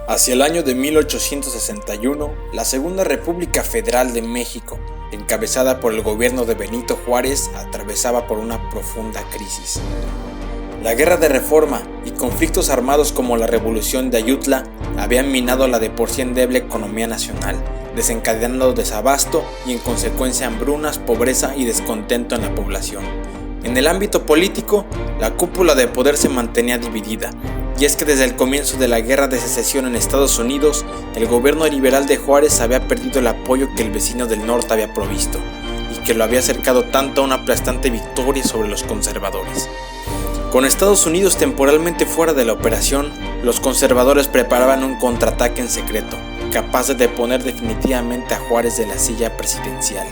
Hacia el año de 1861, la Segunda República Federal de México, encabezada por el gobierno de Benito Juárez, atravesaba por una profunda crisis. La Guerra de Reforma y conflictos armados como la Revolución de Ayutla habían minado la de por sí endeble economía nacional, desencadenando desabasto y en consecuencia hambrunas, pobreza y descontento en la población. En el ámbito político, la cúpula de poder se mantenía dividida, y es que desde el comienzo de la Guerra de Secesión en Estados Unidos, el gobierno liberal de Juárez había perdido el apoyo que el vecino del norte había provisto, y que lo había acercado tanto a una aplastante victoria sobre los conservadores. Con Estados Unidos temporalmente fuera de la operación, los conservadores preparaban un contraataque en secreto, capaz de deponer definitivamente a Juárez de la silla presidencial.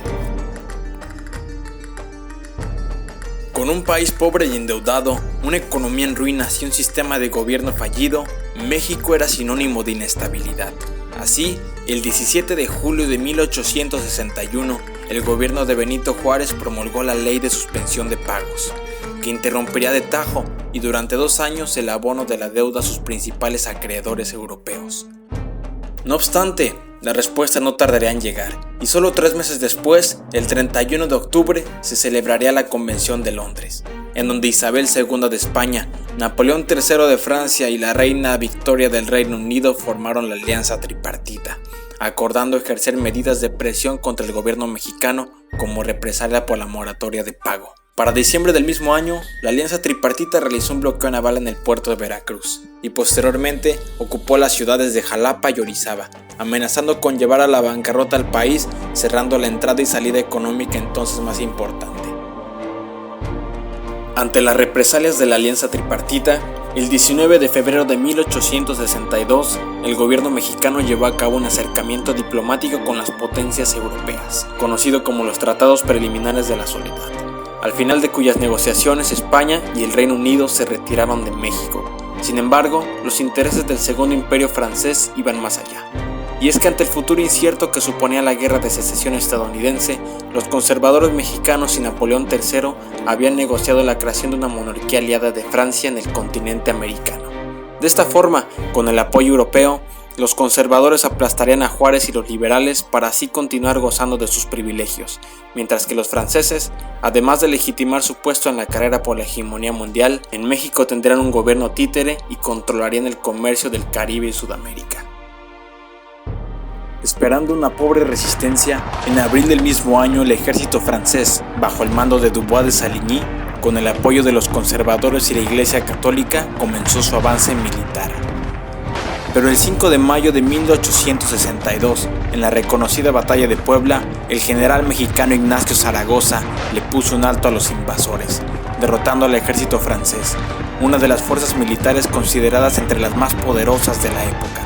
Con un país pobre y endeudado, una economía en ruinas y un sistema de gobierno fallido, México era sinónimo de inestabilidad. Así, el 17 de julio de 1861, el gobierno de Benito Juárez promulgó la Ley de Suspensión de Pagos, que interrumpiría de tajo y durante 2 años el abono de la deuda a sus principales acreedores europeos. No obstante, la respuesta no tardaría en llegar, y solo 3 meses después, el 31 de octubre, se celebraría la Convención de Londres, en donde Isabel II de España, Napoleón III de Francia y la reina Victoria del Reino Unido formaron la alianza tripartita, acordando ejercer medidas de presión contra el gobierno mexicano como represalia por la moratoria de pago. Para diciembre del mismo año, la alianza tripartita realizó un bloqueo naval en el puerto de Veracruz y posteriormente ocupó las ciudades de Jalapa y Orizaba, amenazando con llevar a la bancarrota al país, cerrando la entrada y salida económica entonces más importante. Ante las represalias de la alianza tripartita, el 19 de febrero de 1862, el gobierno mexicano llevó a cabo un acercamiento diplomático con las potencias europeas, conocido como los Tratados Preliminares de la Soledad, al final de cuyas negociaciones España y el Reino Unido se retiraban de México. Sin embargo, los intereses del Segundo Imperio francés iban más allá. Y es que ante el futuro incierto que suponía la Guerra de Secesión estadounidense, los conservadores mexicanos y Napoleón III habían negociado la creación de una monarquía aliada de Francia en el continente americano. De esta forma, con el apoyo europeo, los conservadores aplastarían a Juárez y los liberales para así continuar gozando de sus privilegios, mientras que los franceses, además de legitimar su puesto en la carrera por la hegemonía mundial, en México tendrían un gobierno títere y controlarían el comercio del Caribe y Sudamérica. Esperando una pobre resistencia, en abril del mismo año el ejército francés, bajo el mando de Dubois de Saligny, con el apoyo de los conservadores y la Iglesia Católica, comenzó su avance militar. Pero el 5 de mayo de 1862, en la reconocida Batalla de Puebla, el general mexicano Ignacio Zaragoza le puso un alto a los invasores, derrotando al ejército francés, una de las fuerzas militares consideradas entre las más poderosas de la época,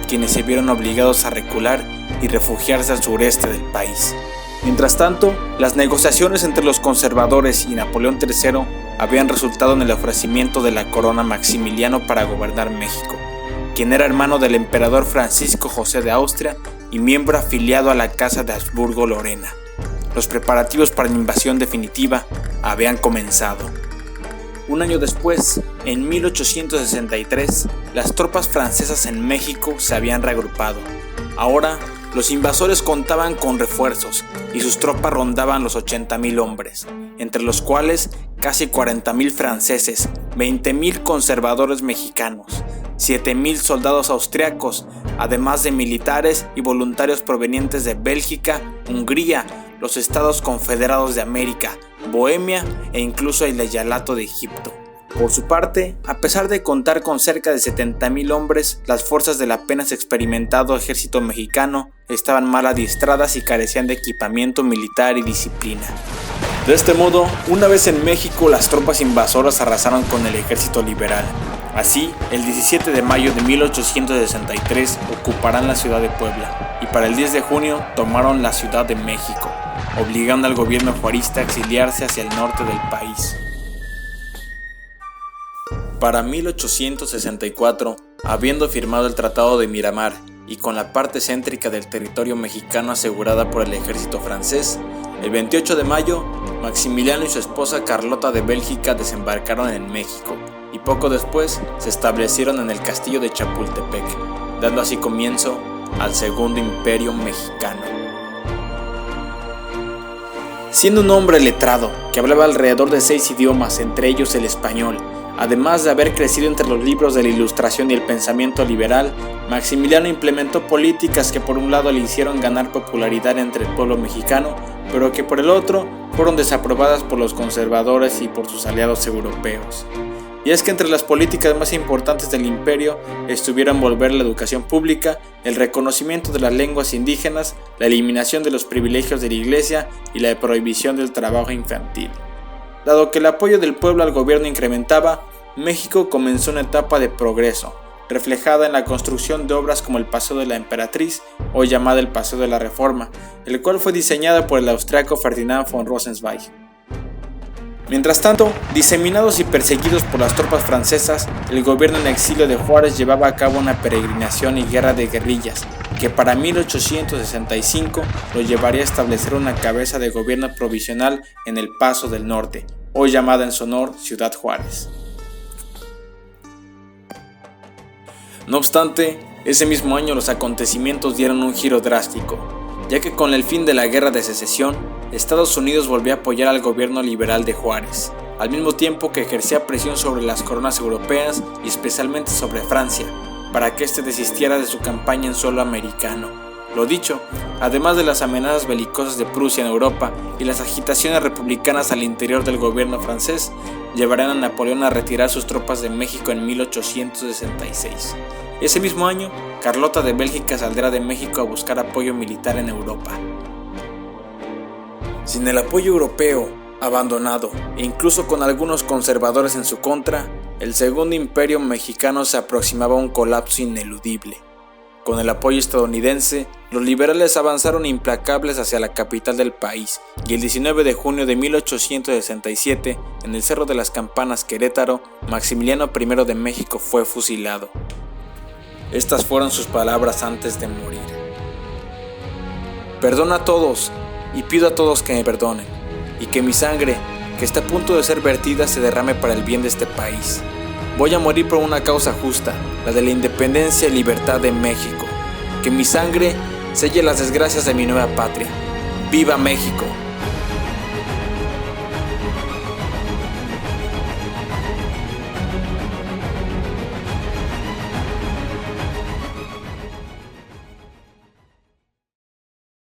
quienes se vieron obligados a recular y refugiarse al sureste del país. Mientras tanto, las negociaciones entre los conservadores y Napoleón III habían resultado en el ofrecimiento de la corona a Maximiliano para gobernar México, quien era hermano del emperador Francisco José de Austria y miembro afiliado a la Casa de Habsburgo-Lorena. Los preparativos para la invasión definitiva habían comenzado. Un año después, en 1863, las tropas francesas en México se habían reagrupado. Ahora, los invasores contaban con refuerzos y sus tropas rondaban los 80,000 hombres, entre los cuales casi 40,000 franceses, 20,000 conservadores mexicanos, 7,000 soldados austriacos, además de militares y voluntarios provenientes de Bélgica, Hungría, los Estados Confederados de América, Bohemia e incluso el Ayalato de Egipto. Por su parte, a pesar de contar con cerca de 70,000 hombres, las fuerzas del apenas experimentado ejército mexicano estaban mal adiestradas y carecían de equipamiento militar y disciplina. De este modo, una vez en México, las tropas invasoras arrasaron con el ejército liberal. Así, el 17 de mayo de 1863 ocuparán la ciudad de Puebla y para el 10 de junio tomaron la Ciudad de México, obligando al gobierno juarista a exiliarse hacia el norte del país. Para 1864, habiendo firmado el Tratado de Miramar y con la parte céntrica del territorio mexicano asegurada por el ejército francés, el 28 de mayo, Maximiliano y su esposa Carlota de Bélgica desembarcaron en México y poco después se establecieron en el castillo de Chapultepec, dando así comienzo al Segundo Imperio Mexicano. Siendo un hombre letrado que hablaba alrededor de 6 idiomas, entre ellos el español, además de haber crecido entre los libros de la Ilustración y el pensamiento liberal, Maximiliano implementó políticas que por un lado le hicieron ganar popularidad entre el pueblo mexicano, pero que por el otro fueron desaprobadas por los conservadores y por sus aliados europeos. Y es que entre las políticas más importantes del imperio estuvieron volver la educación pública, el reconocimiento de las lenguas indígenas, la eliminación de los privilegios de la iglesia y la prohibición del trabajo infantil. Dado que el apoyo del pueblo al gobierno incrementaba, México comenzó una etapa de progreso, reflejada en la construcción de obras como el Paseo de la Emperatriz, hoy llamada el Paseo de la Reforma, el cual fue diseñado por el austriaco Ferdinand von Rosenzweig. Mientras tanto, diseminados y perseguidos por las tropas francesas, el gobierno en exilio de Juárez llevaba a cabo una peregrinación y guerra de guerrillas, que para 1865 lo llevaría a establecer una cabeza de gobierno provisional en El Paso del Norte, hoy llamada en su honor Ciudad Juárez. No obstante, ese mismo año los acontecimientos dieron un giro drástico, ya que con el fin de la Guerra de Secesión, Estados Unidos volvió a apoyar al gobierno liberal de Juárez, al mismo tiempo que ejercía presión sobre las coronas europeas y especialmente sobre Francia, para que éste desistiera de su campaña en suelo americano. Lo dicho, además de las amenazas belicosas de Prusia en Europa y las agitaciones republicanas al interior del gobierno francés, llevarían a Napoleón a retirar sus tropas de México en 1866. Ese mismo año, Carlota de Bélgica saldrá de México a buscar apoyo militar en Europa. Sin el apoyo europeo, abandonado e incluso con algunos conservadores en su contra, el Segundo Imperio Mexicano se aproximaba a un colapso ineludible. Con el apoyo estadounidense, los liberales avanzaron implacables hacia la capital del país y el 19 de junio de 1867, en el Cerro de las Campanas, Querétaro, Maximiliano I de México fue fusilado. Estas fueron sus palabras antes de morir. Perdono a todos y pido a todos que me perdonen, y que mi sangre, que está a punto de ser vertida, se derrame para el bien de este país. Voy a morir por una causa justa, la de la independencia y libertad de México. Que mi sangre selle las desgracias de mi nueva patria. ¡Viva México!